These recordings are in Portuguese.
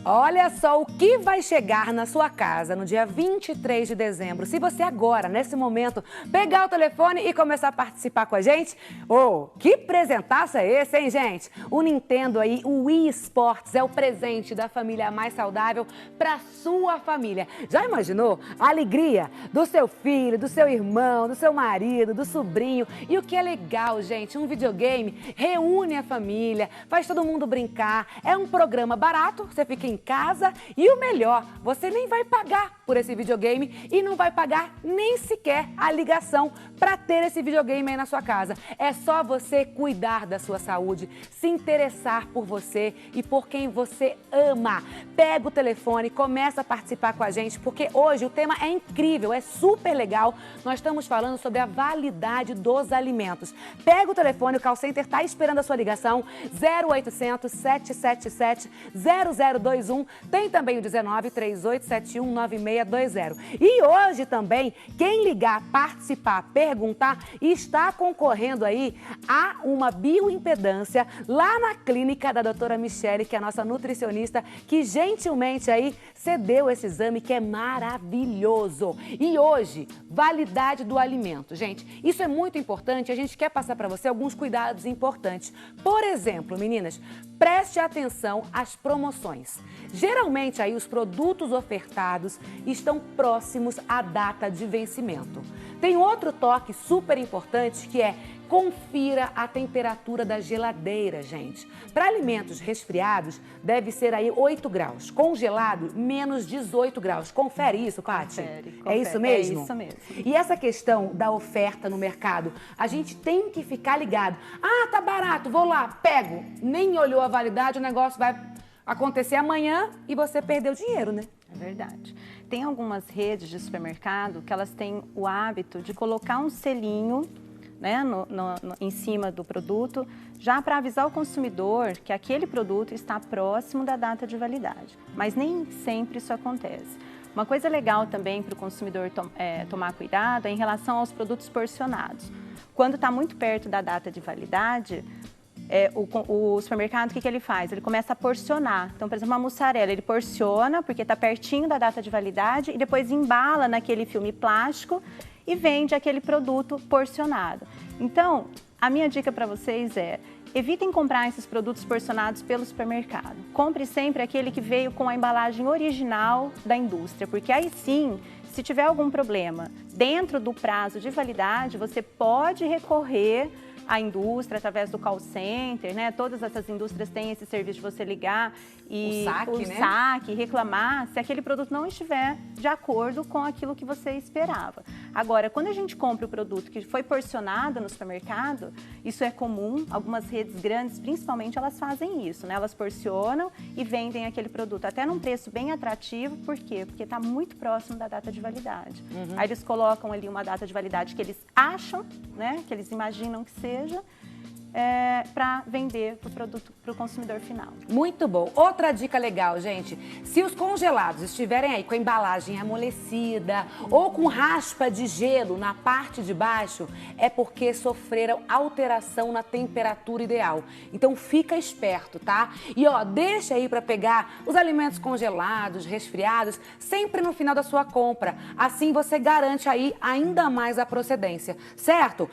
Olha só o que vai chegar na sua casa no dia 23 de dezembro. Se você agora, nesse momento, pegar o telefone e começar a participar com a gente. Que presentaço é esse, hein, gente? O Nintendo aí, o Wii Sports, é o presente da família mais saudável para sua família. Já imaginou a alegria do seu filho, do seu irmão, do seu marido, do sobrinho? E o que é legal, gente, um videogame reúne a família, faz todo mundo brincar. É um programa barato, você fica em casa e o melhor, você nem vai pagar por esse videogame e não vai pagar nem sequer a ligação para ter esse videogame aí na sua casa. É só você cuidar da sua saúde, se interessar por você e por quem você ama. Pega o telefone, começa a participar com a gente, porque hoje o tema é incrível, é super legal. Nós estamos falando sobre a validade dos alimentos. Pega o telefone, o call center está esperando a sua ligação, 0800 777 0021. Tem também o 19 3871 9620. E hoje também, quem ligar, participar, perguntar, está concorrendo aí a uma bioimpedância lá na clínica da doutora Michele, que é a nossa nutricionista, que gentilmente aí cedeu esse exame que é maravilhoso. E hoje, validade do alimento. Gente, isso é muito importante, a gente quer passar para você alguns cuidados importantes. Por exemplo, meninas, preste atenção às promoções. Geralmente aí os produtos ofertados estão próximos à data de vencimento. Tem outro toque super importante que é confira a temperatura da geladeira, gente. Para alimentos resfriados, deve ser aí 8 graus. Congelado, menos 18 graus. Confere isso, Paty? Confere. É isso mesmo? É isso mesmo. E essa questão da oferta no mercado, a gente tem que ficar ligado. Ah, tá barato, vou lá, pego. Nem olhou a validade, o negócio vai acontecer amanhã e você perdeu dinheiro, né? É verdade. Tem algumas redes de supermercado que elas têm o hábito de colocar um selinho, né, em cima do produto, já para avisar o consumidor que aquele produto está próximo da data de validade. Mas nem sempre isso acontece. Uma coisa legal também para o consumidor tomar cuidado é em relação aos produtos porcionados. Quando está muito perto da data de validade, o supermercado, o que ele faz? Ele começa a porcionar. Então, por exemplo, uma mussarela, ele porciona porque está pertinho da data de validade e depois embala naquele filme plástico e vende aquele produto porcionado. Então, a minha dica para vocês é: evitem comprar esses produtos porcionados pelo supermercado. Compre sempre aquele que veio com a embalagem original da indústria, porque aí sim, se tiver algum problema dentro do prazo de validade, você pode recorrer à indústria através do call center, né? Todas essas indústrias têm esse serviço de você ligar e o saque, reclamar se aquele produto não estiver de acordo com aquilo que você esperava. Agora, quando a gente compra o produto que foi porcionado no supermercado, isso é comum, algumas redes grandes, principalmente, elas fazem isso, né? Elas porcionam e vendem aquele produto até num preço bem atrativo. Por quê? Porque está muito próximo da data de validade. Aí eles colocam ali uma data de validade que eles acham, né? Que eles imaginam que seja, para vender o produto para o consumidor final. Muito bom. Outra dica legal, gente. Se os congelados estiverem aí com a embalagem amolecida ou com raspa de gelo na parte de baixo, é porque sofreram alteração na temperatura ideal. Então fica esperto, tá? E deixa aí para pegar os alimentos congelados, resfriados, sempre no final da sua compra. Assim você garante aí ainda mais a procedência, certo?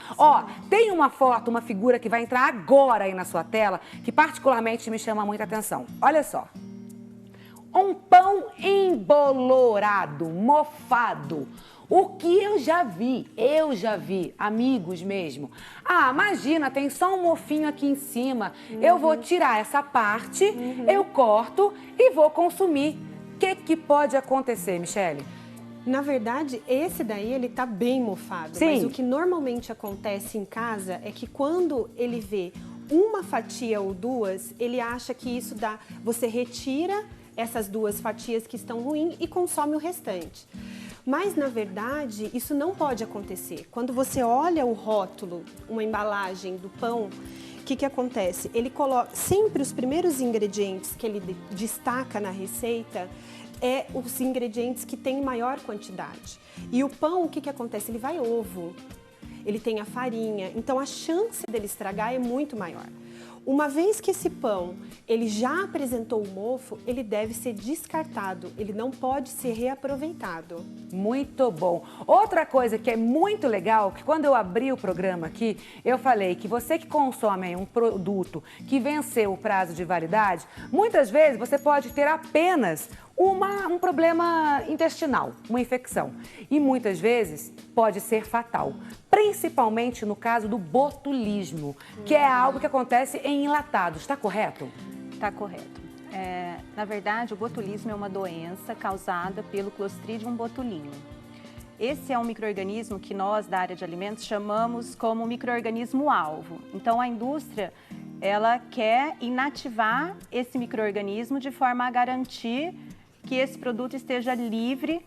Tem uma foto, uma figura que vai entrar agora aí na sua tela, que particularmente me chama muita atenção. Olha só. Um pão embolorado, mofado. O que eu já vi, amigos mesmo. Imagina, tem só um mofinho aqui em cima. Eu vou tirar essa parte, eu corto e vou consumir. O que pode acontecer, Michele? Na verdade, esse daí, ele tá bem mofado. Sim. Mas o que normalmente acontece em casa é que quando ele vê uma fatia ou duas, ele acha que isso dá... Você retira essas duas fatias que estão ruins e consome o restante. Mas, na verdade, isso não pode acontecer. Quando você olha o rótulo, uma embalagem do pão, o que acontece? Ele coloca sempre os primeiros ingredientes que ele destaca na receita, os ingredientes que têm maior quantidade. E o pão, o que acontece? Ele vai ovo, ele tem a farinha, então a chance dele estragar é muito maior. Uma vez que esse pão ele já apresentou o mofo, ele deve ser descartado, ele não pode ser reaproveitado. Muito bom. Outra coisa que é muito legal, que quando eu abri o programa aqui, eu falei que você que consome um produto que venceu o prazo de validade, muitas vezes você pode ter apenas um problema intestinal, uma infecção. E muitas vezes pode ser fatal, principalmente no caso do botulismo, que é algo que acontece em enlatados. Está correto? Está correto. Na verdade, o botulismo é uma doença causada pelo Clostridium botulinum. Esse é um micro-organismo que nós, da área de alimentos, chamamos como micro-organismo-alvo. Então, a indústria, ela quer inativar esse micro-organismo de forma a garantir que esse produto esteja livre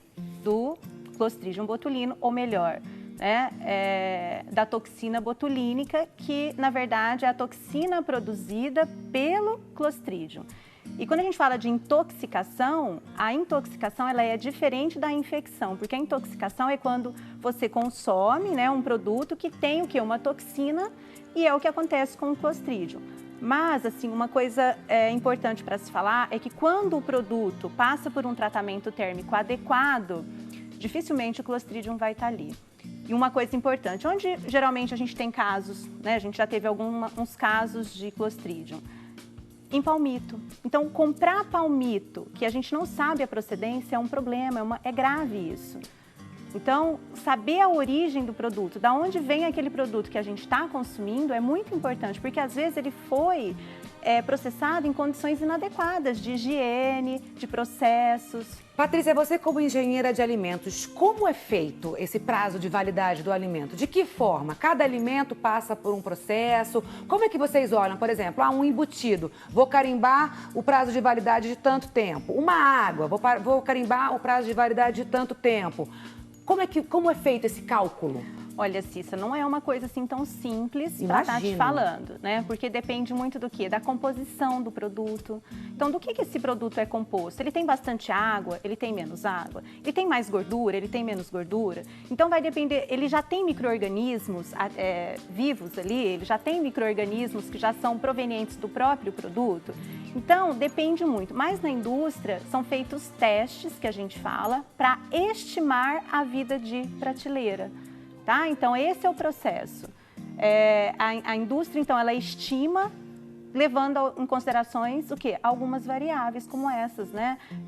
do Clostridium botulinum, ou melhor, da toxina botulínica, que na verdade é a toxina produzida pelo Clostridium. E quando a gente fala de intoxicação, a intoxicação ela é diferente da infecção, porque a intoxicação é quando você consome um produto que tem o quê? Uma toxina, e é o que acontece com o Clostridium. Mas, assim, uma coisa importante para se falar é que quando o produto passa por um tratamento térmico adequado, dificilmente o Clostridium vai estar ali. E uma coisa importante, onde geralmente a gente tem casos, a gente já teve uns casos de Clostridium, em palmito. Então, comprar palmito, que a gente não sabe a procedência, é um problema, é grave isso. Então, saber a origem do produto, da onde vem aquele produto que a gente está consumindo, é muito importante, porque às vezes ele foi processado em condições inadequadas de higiene, de processos. Patrícia, você como engenheira de alimentos, como é feito esse prazo de validade do alimento? De que forma? Cada alimento passa por um processo? Como é que vocês olham, por exemplo, um embutido, vou carimbar o prazo de validade de tanto tempo. Uma água, vou carimbar o prazo de validade de tanto tempo. Como é feito esse cálculo? Olha, Cissa, não é uma coisa assim tão simples para estar te falando, Porque depende muito do quê? Da composição do produto. Então, do que esse produto é composto? Ele tem bastante água? Ele tem menos água? Ele tem mais gordura? Ele tem menos gordura? Então, vai depender... Ele já tem micro-organismos vivos ali? Ele já tem micro-organismos que já são provenientes do próprio produto? Então, depende muito. Mas na indústria, são feitos testes, que a gente fala, para estimar a vida de prateleira. Tá? Então, esse é o processo. A indústria, então, ela estima, levando em considerações o quê? Algumas variáveis como essas,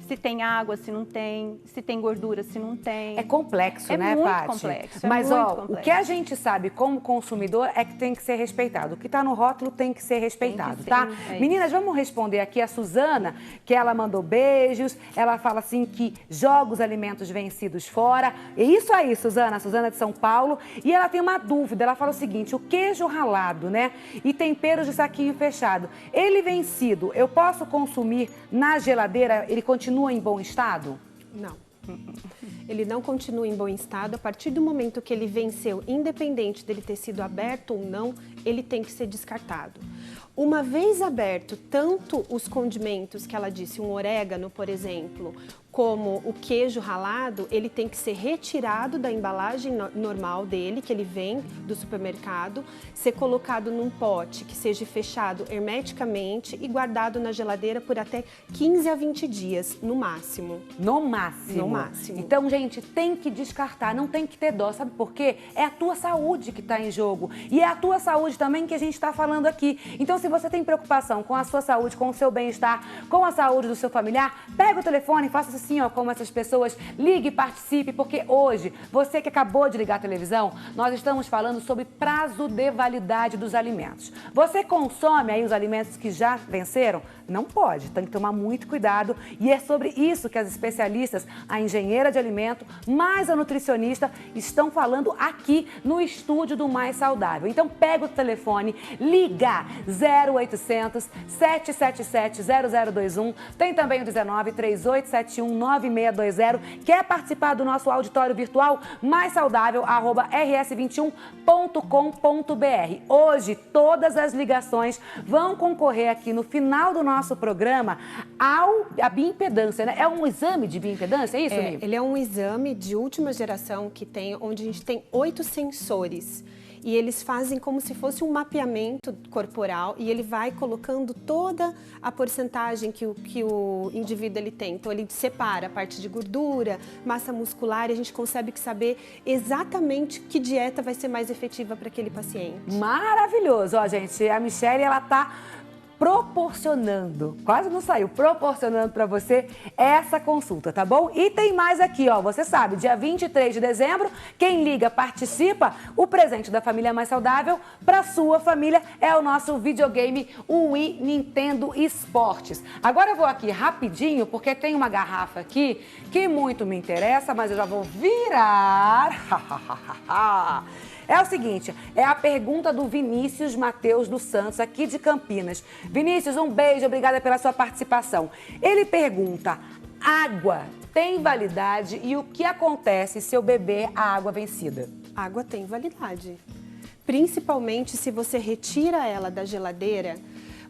Se tem água, se não tem, se tem gordura, se não tem. É complexo, né, Paty? É muito complexo. Mas, o que a gente sabe como consumidor é que tem que ser respeitado. O que está no rótulo tem que ser respeitado, tá? Meninas, vamos responder aqui a Suzana, que ela mandou beijos. Ela fala assim que joga os alimentos vencidos fora. É isso aí, Suzana. Suzana de São Paulo. E ela tem uma dúvida. Ela fala o seguinte, o queijo ralado, e temperos de saquinho fechado, ele vencido, eu posso consumir na geladeira? Ele continua em bom estado? Não. Ele não continua em bom estado. A partir do momento que ele venceu, independente dele ter sido aberto ou não, ele tem que ser descartado. Uma vez aberto, tanto os condimentos que ela disse, um orégano, por exemplo, como o queijo ralado, ele tem que ser retirado da embalagem normal dele, que ele vem do supermercado, ser colocado num pote que seja fechado hermeticamente e guardado na geladeira por até 15 a 20 dias, no máximo. No máximo? No máximo. Então, gente, tem que descartar, não tem que ter dó, sabe por quê? É a tua saúde que está em jogo e é a tua saúde também que a gente está falando aqui. Então, se você tem preocupação com a sua saúde, com o seu bem-estar, com a saúde do seu familiar, pega o telefone e faça assim, como essas pessoas, ligue e participe, porque hoje, você que acabou de ligar a televisão, nós estamos falando sobre prazo de validade dos alimentos. Você consome aí os alimentos que já venceram? Não pode, tem que tomar muito cuidado e é sobre isso que as especialistas, a engenheira de alimento, mais a nutricionista, estão falando aqui no estúdio do Mais Saudável. Então pega o telefone, liga 0800 777 0021, tem também o 19 3871 9620. Quer participar do nosso auditório virtual? Mais saudável, @rs21.com.br. Hoje, todas as ligações vão concorrer aqui no final do nosso programa à bioimpedância, É um exame de bioimpedância, é isso, Nive? Ele é um exame de última geração onde a gente tem 8 sensores. e eles fazem como se fosse um mapeamento corporal e ele vai colocando toda a porcentagem que o indivíduo ele tem. Então ele separa a parte de gordura, massa muscular e a gente consegue saber exatamente que dieta vai ser mais efetiva para aquele paciente. Maravilhoso, ó gente, a Michele, ela tá proporcionando, quase não saiu, proporcionando para você essa consulta, tá bom? E tem mais aqui, ó, você sabe, dia 23 de dezembro, quem liga participa, o presente da família mais saudável para sua família é o nosso videogame Wii Nintendo Esportes. Agora eu vou aqui rapidinho, porque tem uma garrafa aqui que muito me interessa, mas eu já vou virar. É o seguinte, é a pergunta do Vinícius Mateus dos Santos, aqui de Campinas. Vinícius, um beijo, obrigada pela sua participação. Ele pergunta, água tem validade e o que acontece se eu beber a água vencida? Água tem validade, principalmente se você retira ela da geladeira.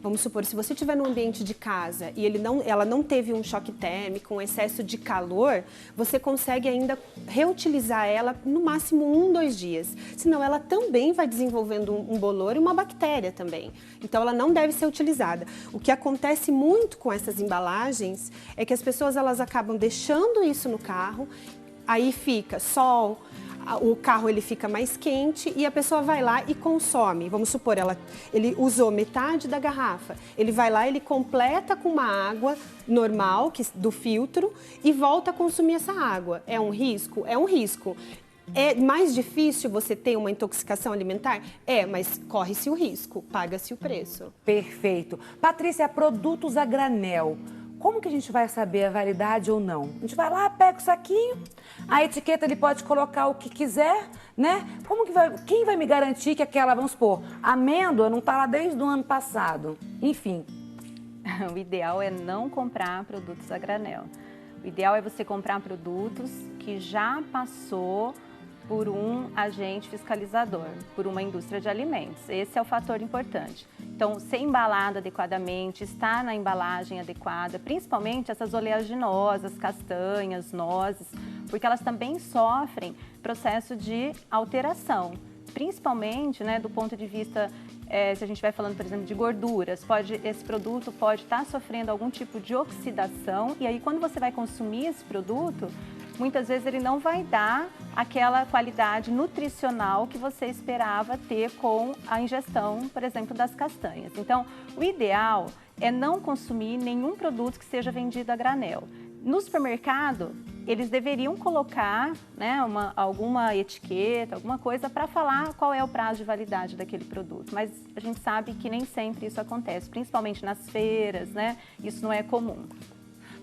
Vamos supor, se você estiver no ambiente de casa e ela não teve um choque térmico, um excesso de calor, você consegue ainda reutilizar ela no máximo 1, 2 dias. Senão ela também vai desenvolvendo um bolor e uma bactéria também. Então ela não deve ser utilizada. O que acontece muito com essas embalagens é que as pessoas elas acabam deixando isso no carro, aí fica sol, o carro ele fica mais quente e a pessoa vai lá e consome. Vamos supor, ele usou metade da garrafa. Ele vai lá, ele completa com uma água normal, do filtro, e volta a consumir essa água. É um risco? É um risco. É mais difícil você ter uma intoxicação alimentar? É, mas corre-se o risco, paga-se o preço. Perfeito. Patrícia, produtos a granel. Como que a gente vai saber a validade ou não? A gente vai lá, pega o saquinho, a etiqueta ele pode colocar o que quiser, né? Quem vai me garantir que aquela, vamos supor, amêndoa não está lá desde o ano passado? Enfim. O ideal é não comprar produtos a granel. O ideal é você comprar produtos que já passou por um agente fiscalizador, por uma indústria de alimentos. Esse é o fator importante. Então, ser embalado adequadamente, estar na embalagem adequada, principalmente essas oleaginosas, castanhas, nozes, porque elas também sofrem processo de alteração, principalmente, né, do ponto de vista, se a gente vai falando, por exemplo, de gorduras, esse produto pode estar sofrendo algum tipo de oxidação e aí quando você vai consumir esse produto, muitas vezes ele não vai dar aquela qualidade nutricional que você esperava ter com a ingestão, por exemplo, das castanhas. Então, o ideal é não consumir nenhum produto que seja vendido a granel. No supermercado, eles deveriam colocar, né, alguma etiqueta, alguma coisa para falar qual é o prazo de validade daquele produto. Mas a gente sabe que nem sempre isso acontece, principalmente nas feiras, né? Isso não é comum.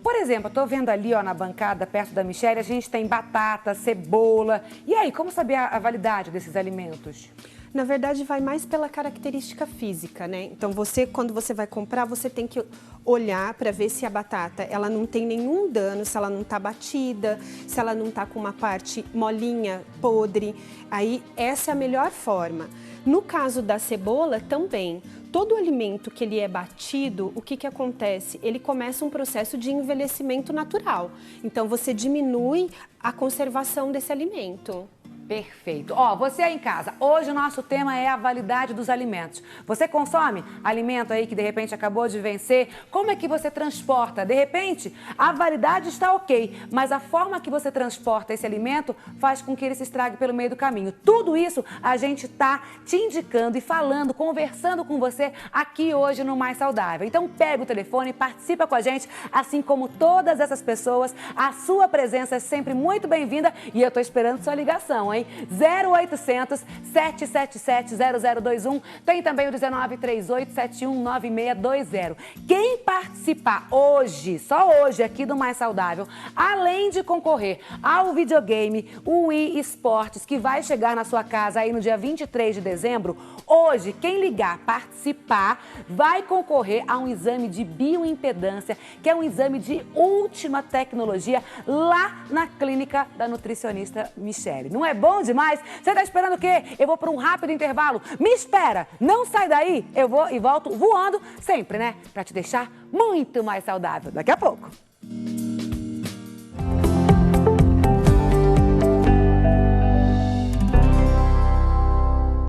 Por exemplo, eu tô vendo ali, ó, na bancada, perto da Michele, a gente tem batata, cebola. E aí, como saber a validade desses alimentos? Na verdade, vai mais pela característica física, né? Então, quando você vai comprar, você tem que olhar para ver se a batata, ela não tem nenhum dano, se ela não tá batida, se ela não tá com uma parte molinha, podre. Aí, essa é a melhor forma. No caso da cebola, também. Todo alimento que ele é batido, o que acontece? Ele começa um processo de envelhecimento natural. Então, você diminui a conservação desse alimento. Perfeito. Ó, você aí em casa, hoje o nosso tema é a validade dos alimentos. Você consome alimento aí que de repente acabou de vencer? Como é que você transporta? De repente, a validade está ok, mas a forma que você transporta esse alimento faz com que ele se estrague pelo meio do caminho. Tudo isso a gente está te indicando e falando, conversando com você aqui hoje no Mais Saudável. Então pega o telefone, participa com a gente, assim como todas essas pessoas. A sua presença é sempre muito bem-vinda e eu estou esperando sua ligação, hein? 0800 777 0021. Tem também o 1938719620. Quem participar hoje, só hoje, aqui do Mais Saudável, além de concorrer ao videogame Wii Esportes, que vai chegar na sua casa aí no dia 23 de dezembro, hoje, quem ligar, participar, vai concorrer a um exame de bioimpedância, que é um exame de última tecnologia lá na clínica da nutricionista Michele. Não é bom demais? Você tá esperando o quê? Eu vou para um rápido intervalo. Me espera, não sai daí. Eu vou e volto voando sempre, né? Para te deixar muito mais saudável. Daqui a pouco.